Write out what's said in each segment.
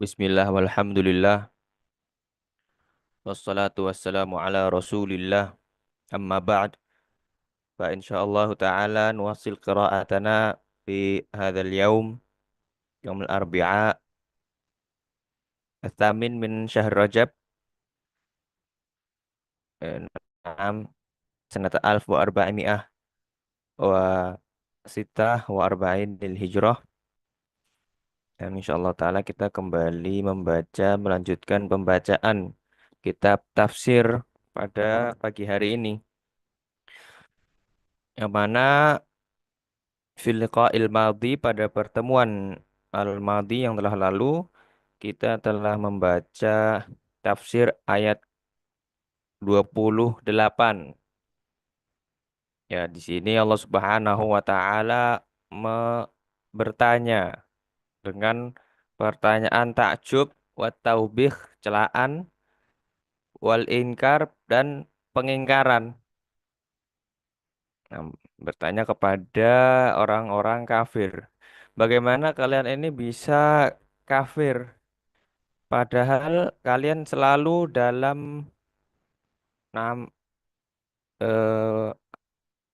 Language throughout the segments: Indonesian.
Bismillah walhamdulillah wassalatu wassalamu ala Rasulillah amma ba'd fa insyaallah ta'ala nuwassil qira'atana fi hadzal yaum yaumul arbi'a ats-tsamin min syahr Rajab na'am sanata alf wa arba'imi'ah wa sitah wa arba'in lil hijrah dan insyaallah ta'ala kita kembali melanjutkan pembacaan kitab tafsir pada pagi hari ini yang mana fil liqa'il madhi pada pertemuan al-madhi yang telah lalu kita telah membaca tafsir ayat 28. Ya, di sini Allah Subhanahu wa taala bertanya dengan pertanyaan takjub wa taubih, celaan, wal inkar dan pengingkaran. Nah, bertanya kepada orang-orang kafir. Bagaimana kalian ini bisa kafir? Padahal kalian selalu dalam nam, eh,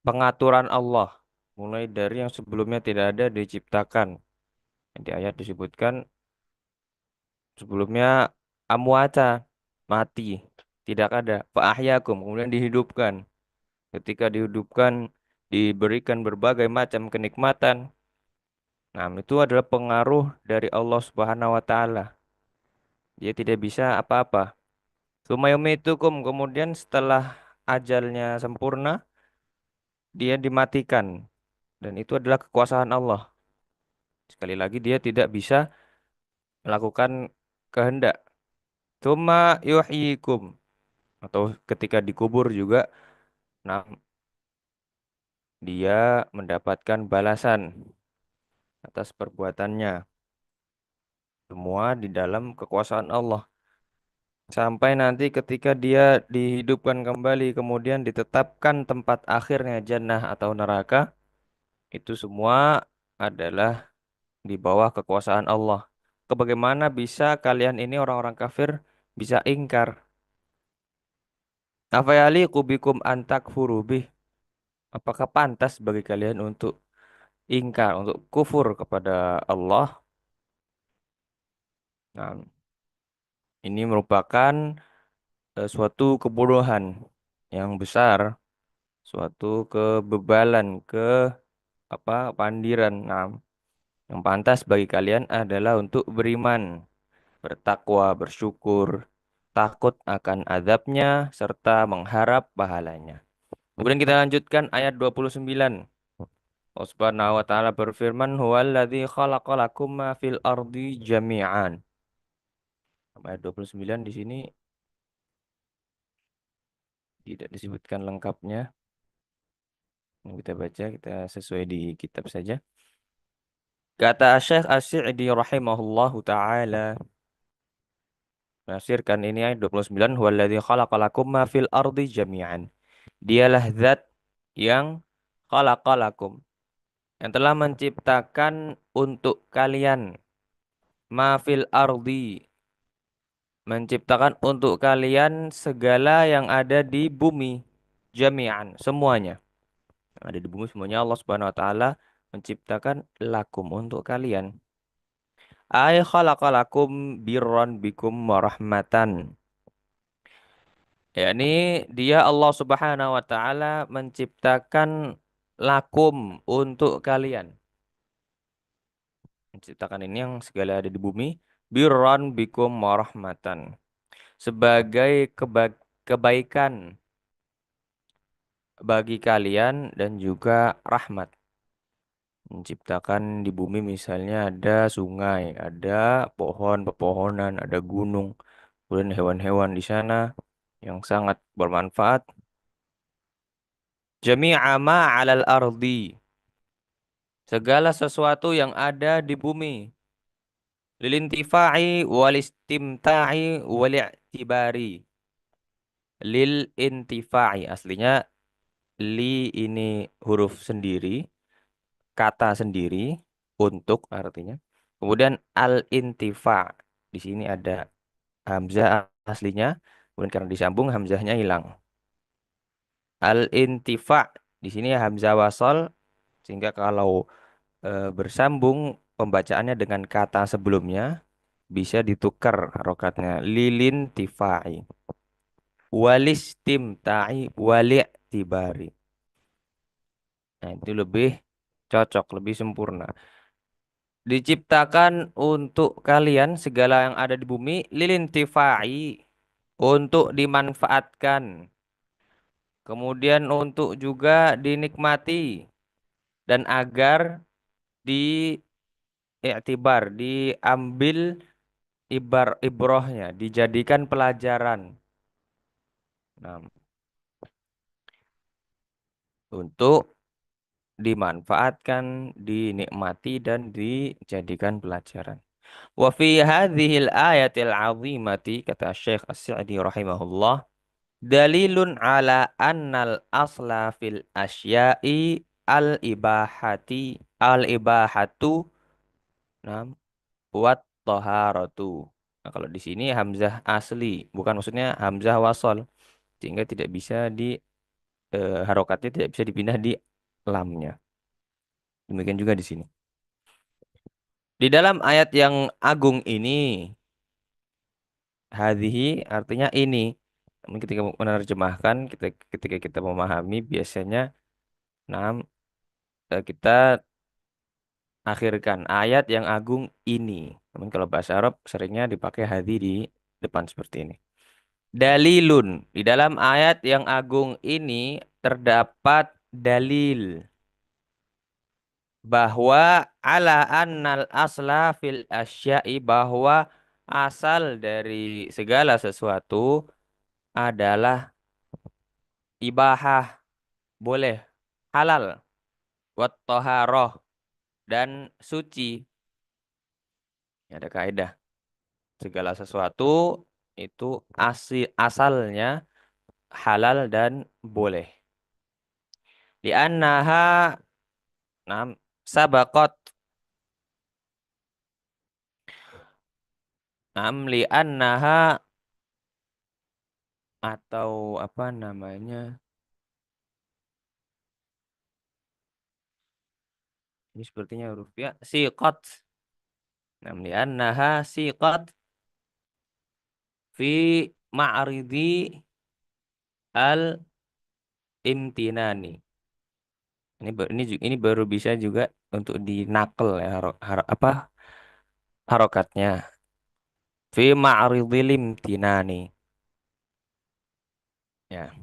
pengaturan Allah. Mulai dari yang sebelumnya tidak ada diciptakan. Di ayat disebutkan sebelumnya amwata, mati, tidak ada. Fa'ahyakum, kemudian dihidupkan. Ketika dihidupkan, diberikan berbagai macam kenikmatan. Nah, itu adalah pengaruh dari Allah Subhanahu wa taala. Dia tidak bisa apa-apa. Sumayumitukum, kemudian setelah ajalnya sempurna, dia dimatikan. Dan itu adalah kekuasaan Allah. Sekali lagi dia tidak bisa melakukan kehendak. Tsumma yuhyikum. Atau ketika dikubur juga, nah, dia mendapatkan balasan atas perbuatannya. Semua di dalam kekuasaan Allah. Sampai nanti ketika dia dihidupkan kembali, kemudian ditetapkan tempat akhirnya jannah atau neraka, itu semua adalah di bawah kekuasaan Allah. Bagaimana bisa kalian ini orang-orang kafir bisa ingkar? Afayali kubikum antak furubih. Apakah pantas bagi kalian untuk ingkar, untuk kufur kepada Allah? Nah, ini merupakan suatu kebodohan yang besar, suatu kebebalan, pandiran. Nah, yang pantas bagi kalian adalah untuk beriman, bertakwa, bersyukur, takut akan azabnya, serta mengharap pahalanya. Kemudian kita lanjutkan ayat 29. Allah Subhanahu wa taala berfirman, "Huwallazi khalaqalakum ma fil ardi jami'an." Ayat 29 di sini tidak disebutkan lengkapnya. Yang kita baca, kita sesuai di kitab saja. Kata Syekh As-Sa'di rahimahullahu taala, menafsirkan ini ayat 29, "Huwallazi khalaqalakum ma fil ardi jami'an." Dialah zat yang khalaqalakum, yang telah menciptakan untuk kalian ma fil ardi, menciptakan untuk kalian segala yang ada di bumi, jami'an, semuanya. Yang ada di bumi semuanya Allah Subhanahu wa taala menciptakan lakum untuk kalian. Ay khalaqalakum birran bikum wa rahmatan. Yakni dia Allah Subhanahu wa taala menciptakan lakum untuk kalian. Menciptakan ini yang segala ada di bumi, birran bikum wa rahmatan. Sebagai kebaikan bagi kalian dan juga rahmat. Menciptakan di bumi misalnya ada sungai, ada pohon, pepohonan, ada gunung, kemudian hewan-hewan di sana yang sangat bermanfaat. Jami'a ma 'alal ardi. Segala sesuatu yang ada di bumi. Lilintifa'i walistimta'i wali'tibari. Lil intifa'i. Aslinya li ini huruf sendiri, kata sendiri, untuk artinya. Kemudian al-intifa'. Di sini ada hamzah aslinya, kemudian karena disambung hamzahnya hilang. Al-intifa di sini hamzah wasal, sehingga kalau bersambung pembacaannya dengan kata sebelumnya bisa ditukar harokatnya. Lilin tifai, walistimtai, wali'tibari. Nah, itu lebih cocok, lebih sempurna. Diciptakan untuk kalian segala yang ada di bumi lilintifai, untuk dimanfaatkan, kemudian untuk juga dinikmati, dan agar diambil ibrohnya, dijadikan pelajaran. Nah, untuk dimanfaatkan, dinikmati, dan dijadikan pelajaran. Wa fi hadhil ayatil azimati, kata Syekh As-Sa'di rahimahullah, dalilun ala annal asla fil asya'i al ibahatu nam wat taharatu. Nah, kalau di sini hamzah asli, bukan maksudnya hamzah wasol, sehingga tidak bisa harokatnya tidak bisa dipindah di lamnya. Demikian juga di sini. Di dalam ayat yang agung ini, hadhihi artinya ini. Namun ketika menerjemahkan, ketika kita memahami, biasanya nah, kita akhirkan ayat yang agung ini. Namun kalau bahasa Arab seringnya dipakai hadhi di depan seperti ini. Dalilun. Di dalam ayat yang agung ini terdapat dalil bahwa ala annal asla fil asya'i, bahwa asal dari segala sesuatu adalah ibahah, boleh, halal, wat toharoh, dan suci. Ada kaidah. Segala sesuatu itu asalnya halal dan boleh. Di annaha nam sabaqat, li annaha, atau apa namanya? Ini sepertinya huruf ya, siqat. Li annaha siqat fi ma'ridi al imtinani. Ini baru bisa juga untuk dinakel ya, apa harokatnya. Fi ma'ridil imtinani. Ya,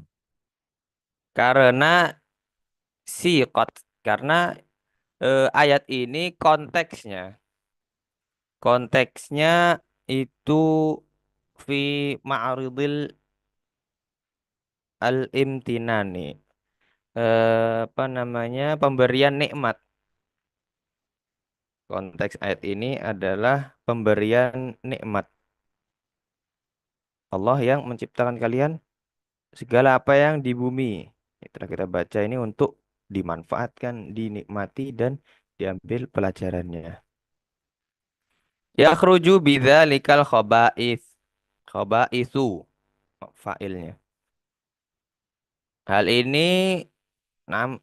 karena siqat, karena ayat ini konteksnya itu fi ma'ridil al-imtinani, apa namanya, pemberian nikmat. Konteks ayat ini adalah pemberian nikmat. Allah yang menciptakan kalian segala apa yang di bumi. Itulah kita baca ini untuk dimanfaatkan, dinikmati, dan diambil pelajarannya. Yakhruju bidzalikal khaba'its. Khaba'itsu fa'ilnya. Hal ini nam,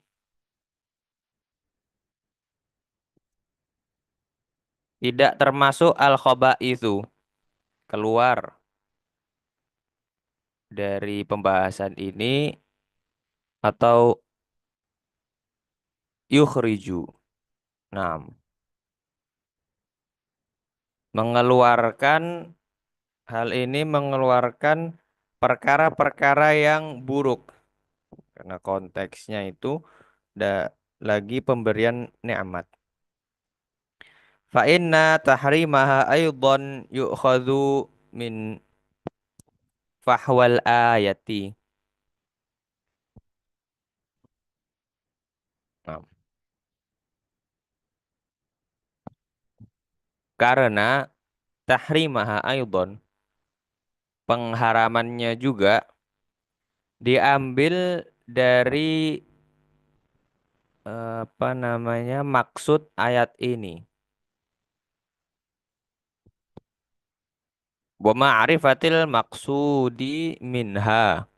tidak termasuk al khaba'itsu, keluar dari pembahasan ini, atau yukhriju. Nam, mengeluarkan, hal ini mengeluarkan perkara-perkara yang buruk, karena konteksnya itu da, lagi pemberian nikmat. Fa inna tahrimaha aydan yu'khadhu min fahwal ayati. Nah, karena tahrimaha aydan, pengharamannya juga diambil dari apa namanya, maksud ayat ini. Wa ma'rifatil maqsudi minha.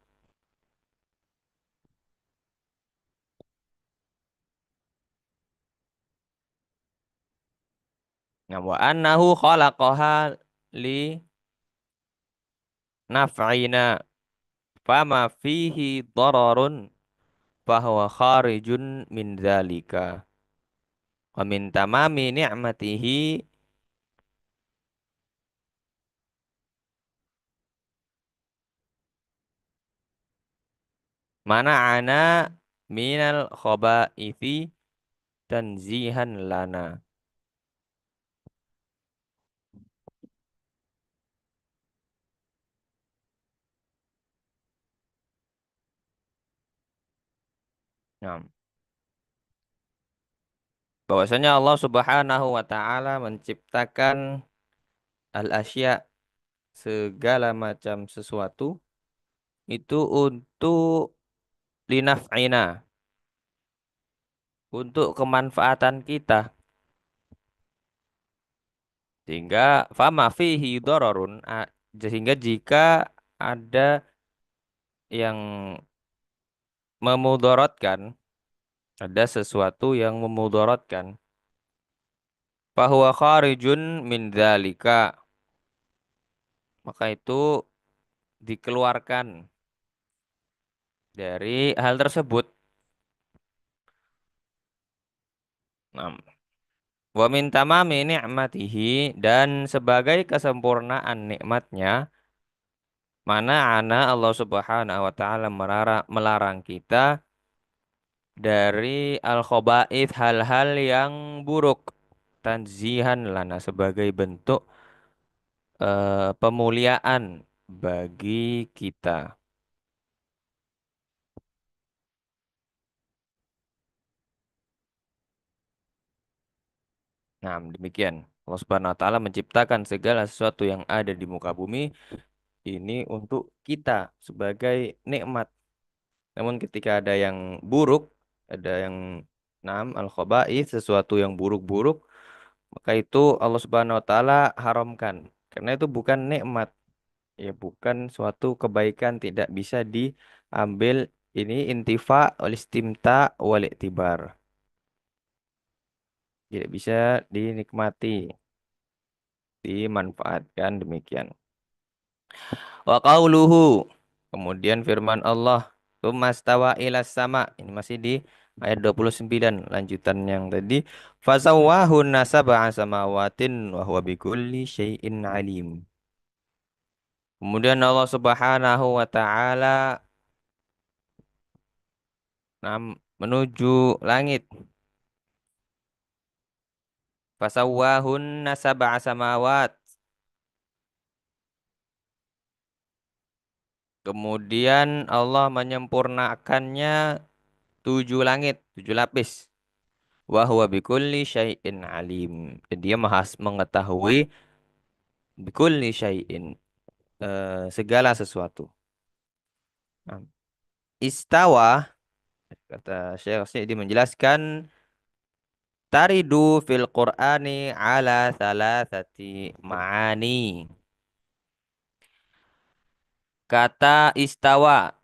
Nah, wa annahu khalaqaha li naf'ina fama fihi dararun fahuwa kharijun min dzalika. Wa min tamami ni'matihi mana'ana minal khabaithi tanzihan lana. Nah, bahwasanya Allah Subhanahu wa taala menciptakan al-asya, segala macam sesuatu itu untuk linaf'ina, untuk kemanfaatan kita. Sehingga fama fihi dororun, sehingga jika ada yang memudaratkan, ada sesuatu yang memudaratkan, fahuwa kharijun min dzalika, maka itu dikeluarkan dari hal tersebut. Nah, wa min tamami ni'matihi, dan sebagai kesempurnaan nikmatnya, mana ana Allah Subhanahu wa taala melarang kita dari al-khaba'ith, hal-hal yang buruk, tanzihan lana, sebagai bentuk pemuliaan bagi kita. Nah, demikian. Allah Subhanahu wa taala menciptakan segala sesuatu yang ada di muka bumi ini untuk kita sebagai nikmat. Namun ketika ada yang buruk, ada yang al-khaba'ith, sesuatu yang buruk-buruk, maka itu Allah Subhanahu wa taala haramkan. Karena itu bukan nikmat, ya bukan suatu kebaikan, tidak bisa diambil ini intifa wal istimta wal iktibar. Tidak bisa dinikmati, dimanfaatkan demikian. Wa qauluhu, kemudian firman Allah, "Tsumastawa ilas sama." Ini masih di ayat 29 lanjutan yang tadi. Fasawwahunna sab'a samawatin wa huwa bikulli syai'in alim. Kemudian Allah Subhanahu wa taala menuju langit. Fasawwahunna sab'a samawat. Kemudian Allah menyempurnakannya 7 langit, 7 lapis. Wa huwa bikulli syai'in alim. Dan dia maha mengetahui bikulli syai'in, segala sesuatu. Nah, istawa, kata Syekh Sa'di menjelaskan, taridu fil Qur'ani ala thalathati ma'ani. Kata istawa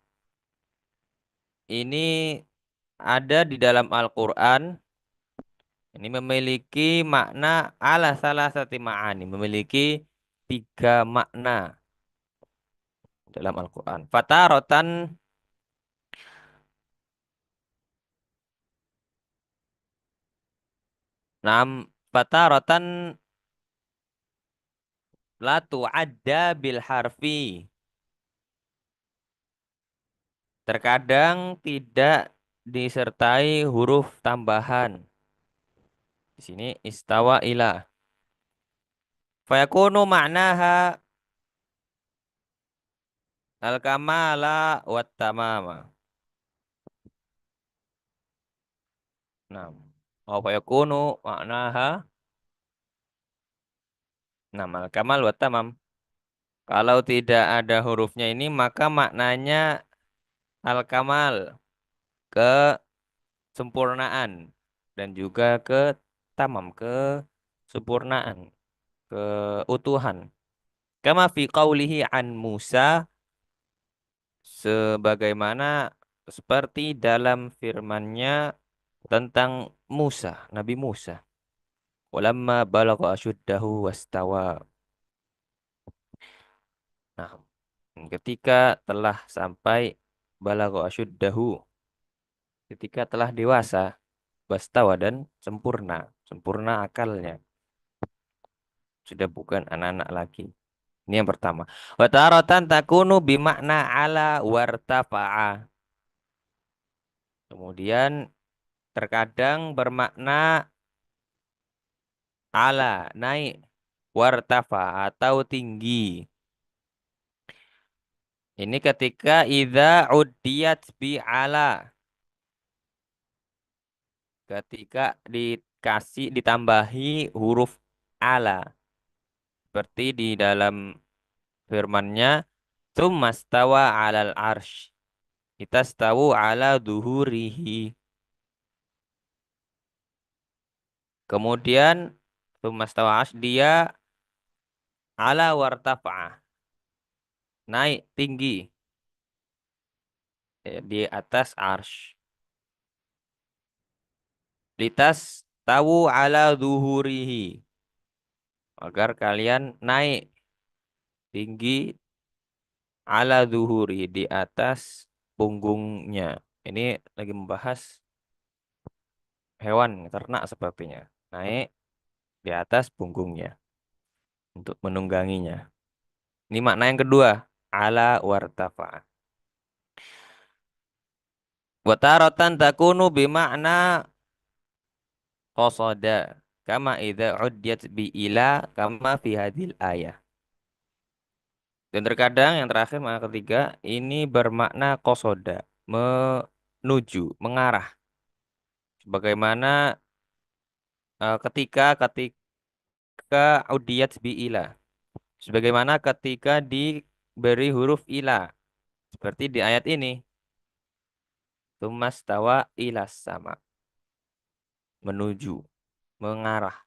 ini ada di dalam Al-Qur'an, ini memiliki makna ala thalathati ma'ani, memiliki 3 makna dalam Al-Qur'an. Fatarotan, nam, fataratan la tu'adda bil harfi. Terkadang tidak disertai huruf tambahan. Di sini istawa ila. Fayakunu ma'naha al-kamala wat tamama. Nah, oh fayakunu ma'naha, nah, al-kamal wat tamam. Kalau tidak ada hurufnya ini maka maknanya al-kamal, kesempurnaan, dan juga ke tamam, kesempurnaan, keutuhan. Kama fi qawlihi an Musa, sebagaimana seperti dalam firman-Nya tentang Musa, Nabi Musa. Walamma balagha asyuddahu wastawa. Nah, ketika telah sampai balagha asyuddahu, ketika telah dewasa, wastawa dan sempurna, sempurna akalnya, sudah bukan anak-anak lagi. Ini yang pertama. Wa taratan takunu bimakna ala wartafa'a. Kemudian terkadang bermakna ala, naik, wartafa atau tinggi. Ini ketika idza uddiyat bi ala, ketika dikasih ditambahi huruf ala, seperti di dalam firman-Nya tsummastawa 'alal arsy. Kita stawu ala duhurihi. Kemudian tsummastawa arsy, dia ala wartafa'ah, naik tinggi, di atas arsy. Litas tawu ala duhurihi, agar kalian naik tinggi ala zuhuri, di atas punggungnya. Ini lagi membahas hewan ternak sepertinya. Naik di atas punggungnya untuk menungganginya. Ini makna yang kedua. Ala wartafa. Wataratan takunu bimakna qasada. Kama idza uddiyat bi ila kama fi hadil ayah. Dan terkadang yang terakhir makna ketiga ini bermakna qasada, menuju, mengarah. Sebagaimana ketika udiyat bi ila. Sebagaimana ketika diberi huruf ila. Seperti di ayat ini. Tumastawa ilas sama. Menuju. Mengarah.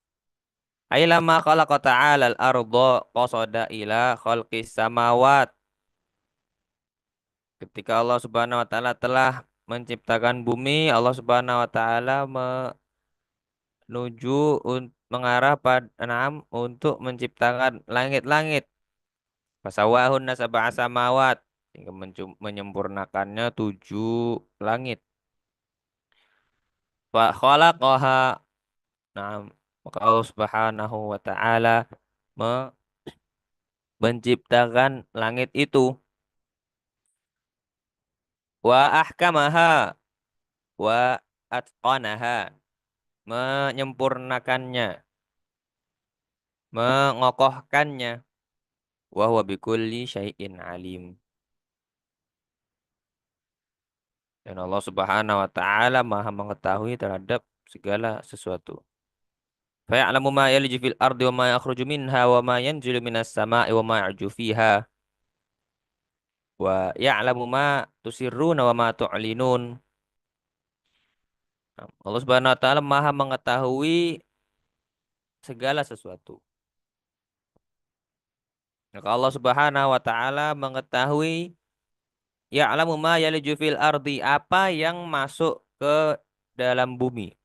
Ailama khalaqa ta'ala al-arda qasada ila khalqis samawat. Ketika Allah Subhanahu wa taala telah menciptakan bumi, Allah Subhanahu wa taala menuju mengarah pada untuk menciptakan langit-langit. Fasawahunna sab'a samawat, hingga menyempurnakannya 7 langit. Fa khalaqaha. Nah, maka Allah Subhanahu wa taala me- menciptakan langit itu. Wa ahkamaha wa atqanaha, menyempurnakannya, mengokohkannya. Wa huwa bikulli syai'in alim. Dan Allah Subhanahu wa taala Maha mengetahui terhadap segala sesuatu. Faya'lamu ma yaliju fil ardi wa ma yakhruju minha wa ma yanzilu minas sama'i wa ma ya'ju fiha wa ya'lamu ma tusirruna wa ma tu'linun. Allah Subhanahu wa taala Maha mengetahui segala sesuatu. Maka Allah Subhanahu wa taala mengetahui ya'lamu ma yaliju fil ardi, apa yang masuk ke dalam bumi.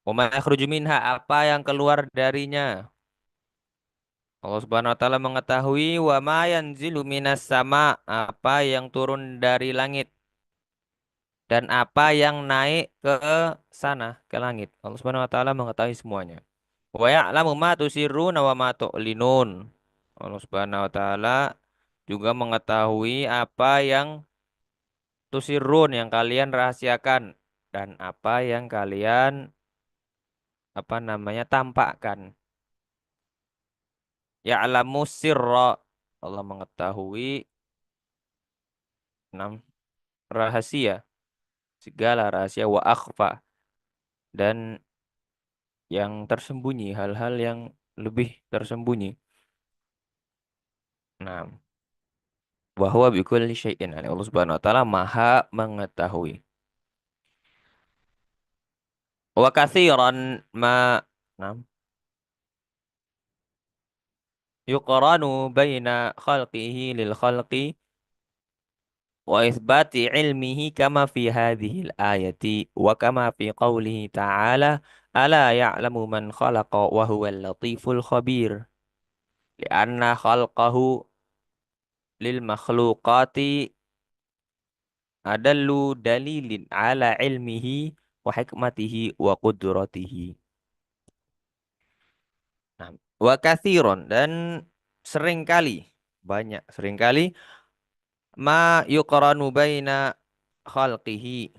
Wa ma yakhruju minha, apa yang keluar darinya. Allah Subhanahu wa taala mengetahui wa ma yanzilu minas sama, apa yang turun dari langit dan apa yang naik ke sana, ke langit. Allah Subhanahu wa taala mengetahui semuanya. Wa ya'lamu ma tusirruna wa ma tu'linun. Allah Subhanahu wa taala juga mengetahui apa yang tusirrun, yang kalian rahasiakan, dan apa yang kalian tampakkan. Ya'lamu sirra, Allah mengetahui enam rahasia, segala rahasia, wa akhfa, dan yang tersembunyi, hal-hal yang lebih tersembunyi. Nah, wa huwa bikulli syai'in alim. Allah Subhanahu wa taala Maha mengetahui. Wa katsiran ma, nah, yuqranu baina khalqihi lil khalqi wa itsbati ilmihi kama fi hadhihi al-ayati wa kama fi qawlihi ta'ala ala ya'lamu man khalaqa wa huwal latiful khabir li'anna khalqahu lil makhluqati adallu dalilin ala ilmihi wa hikmatihi wa qudratihi. Nah, wa kathiron dan seringkali banyak seringkali ma yuqranu baina khalqihi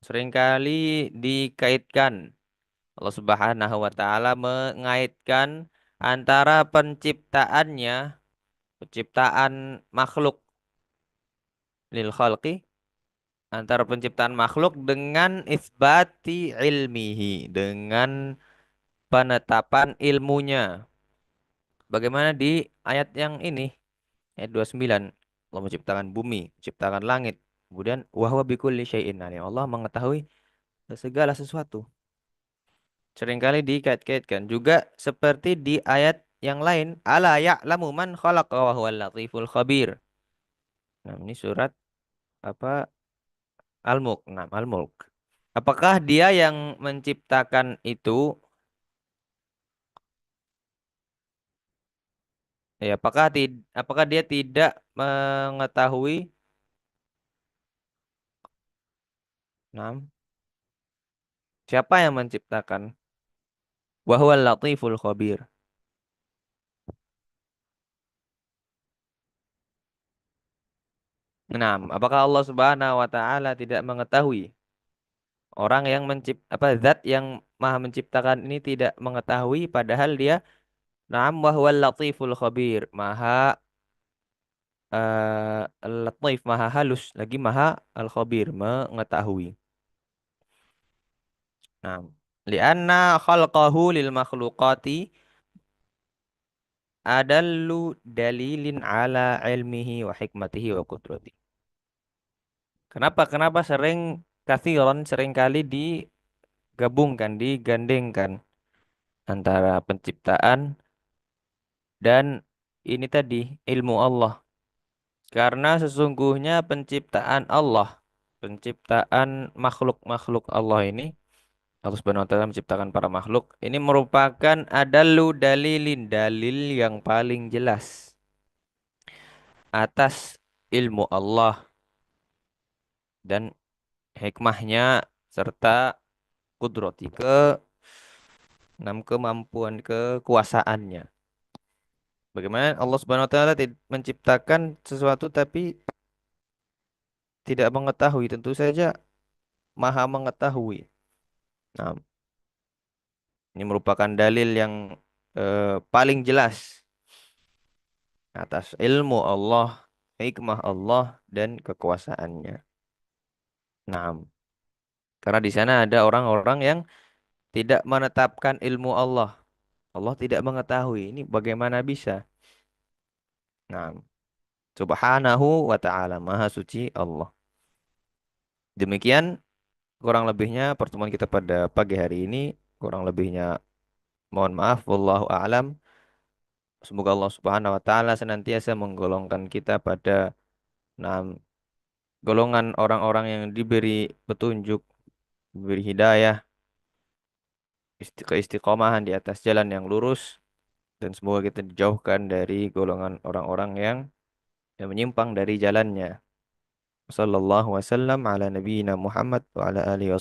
seringkali dikaitkan Allah Subhanahu wa taala mengaitkan antara penciptaan makhluk lil khalqi antara penciptaan makhluk dengan isbati ilmihi dengan penetapan ilmunya. Bagaimana di ayat yang ini, ayat 29, Allah menciptakan bumi, menciptakan langit. Kemudian wahwa bikulli syai'in alim. Allah mengetahui segala sesuatu. Seringkali dikait-kaitkan juga seperti di ayat yang lain, ala ya'lamu man khalaqa wa huwal latiful khabir. Nah, ini surat apa? Al-Mulk. Nah, Al-Mulk. Apakah dia yang menciptakan itu? Ya, apakah dia tidak mengetahui? Nah, siapa yang menciptakan? Wahwal latiful khabir. Nah, apakah Allah Subhanahu wa taala tidak mengetahui? Orang yang zat yang maha menciptakan ini tidak mengetahui padahal dia na'am wahwal latiful khabir, maha latif, maha halus, lagi maha al-khabir, mengetahui. Nah, lianna khalqahu lil makhluqati adallu dalilin ala ilmihi wa hikmatihi wa qudratihi. Kenapa sering kali digabungkan, digandengkan antara penciptaan dan ini tadi ilmu Allah. Karena sesungguhnya penciptaan makhluk-makhluk Allah ini, Allah Subhanahu wa taala menciptakan para makhluk, ini merupakan adallu dalilin, dalil yang paling jelas atas ilmu Allah dan hikmahnya serta kudrati kemampuan kekuasaannya. Bagaimana Allah Subhanahu wa taala menciptakan sesuatu tapi tidak mengetahui, tentu saja Maha mengetahui. Nah, ini merupakan dalil yang paling jelas atas ilmu Allah, hikmah Allah dan kekuasaannya. Nah, karena di sana ada orang-orang yang tidak menetapkan ilmu Allah. Allah tidak mengetahui. Ini bagaimana bisa? Nah, Subhanahu wa ta'ala, Maha suci Allah. Demikian kurang lebihnya pertemuan kita pada pagi hari ini. Kurang lebihnya mohon maaf. Wallahu a'lam. Semoga Allah Subhanahu wa ta'ala senantiasa menggolongkan kita pada enam golongan orang-orang yang diberi petunjuk, diberi hidayah, keistiqomahan di atas jalan yang lurus, dan semoga kita dijauhkan dari golongan orang-orang yang menyimpang dari jalannya. Sallallahu wasallam ala nabiyyina Muhammad wa ala alihi